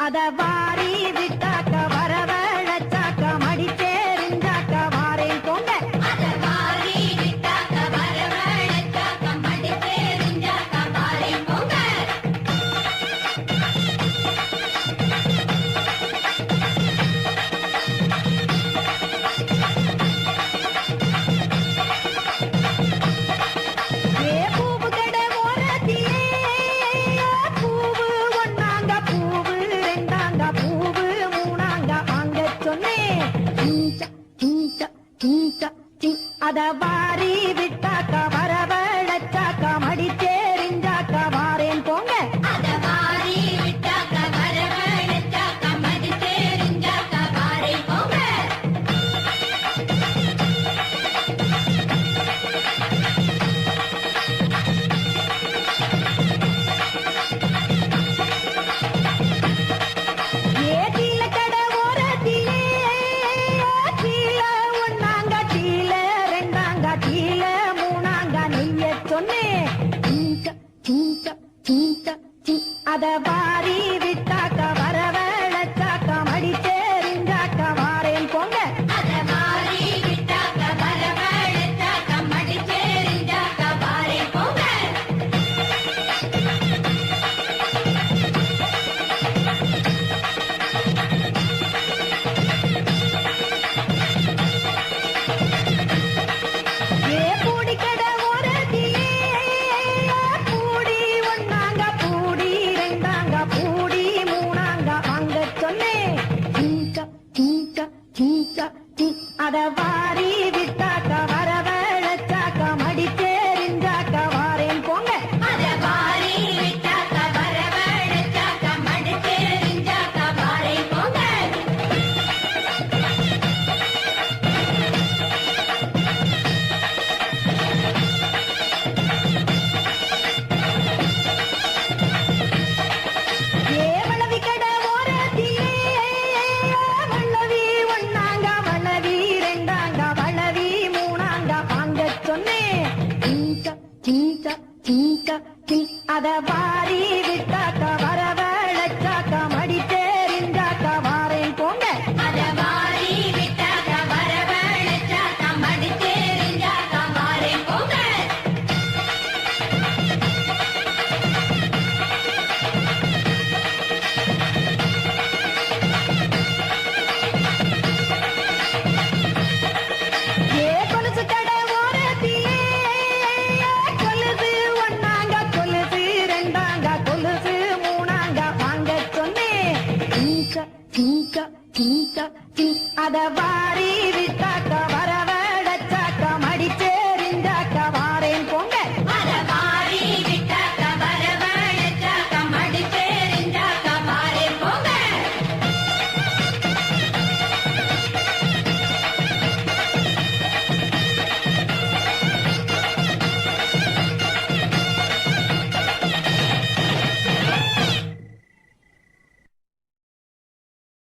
அத வாரி விட்டாக்க வரவழைச்சாக்க மடிச்சேரிஞ்சாக்க வாரேன் போங்க. அத வாரி விட்டாக்க வரவழைச்சாக்க மடிச்சேரிஞ்சாக்க வாரேன் போங்க. ஏ பூவு கடை ஓரத்திலே பூவு ஒன்னாங்க பூவு பூவு மூணாங்க வாங்க சொன்னேன். அத வாரி விட்டாக்க வரவழைச்சாக்க மடிச்சேரிஞ்சாக்க வாரேன் போங்க. அத வாரி விட்டாக்க வரவழைச்சாக்க மடிச்சேரிஞ்சாக்க வாரேன் போங்க. அத வாரி விட்டாக்க வரவழைச்சாக்க மடிச்சேரிஞ்சாக்க வாரேன் போங்க. அத வாரி விட்டாக்க வரவழைச்சாக்க மடிச்சேரிஞ்சாக்க வாரேன் போங்க. ஏ பூடி கடை ஓரத்திலே பூடி ஒன்னாங்க பூடி ரெண்டாங்க பூடி மூணாங்க வாங்க சொன்னேன். அத வாரி விட்டாக்க வரவழைச்சாக்க மடிச்சேரிஞ்சாக்க வாரேன் போங்க. அத வாரி விட்டாக்க வரவழைச்சாக்க மடிச்சேரிஞ்சாக்க வாரேன் போங்க. ஏ வளவி கடை ஓரத்திலே வளவி ஒன்னாங்க வளவி ரெண்டாங்க வளவி மூணாங்க வாங்க சொன்னேன். அத வாரி விட்டாக்க வரவழைச்சாக்க மடிச்சேரிஞ்சாக்க வாரேன் போங்க. அத வாரி விட்டாக்க வரவழைச்சாக்க மடிச்சேரிஞ்சாக்க வாரேன் போங்க. ஏ கொலுசு கடை ஓரத்திலே கொலுசு ஒன்னாங்க கொலுசு ரெண்டாங்க கொலுசு மூணாங்க வாங்க சொன்னேன். அத வாரி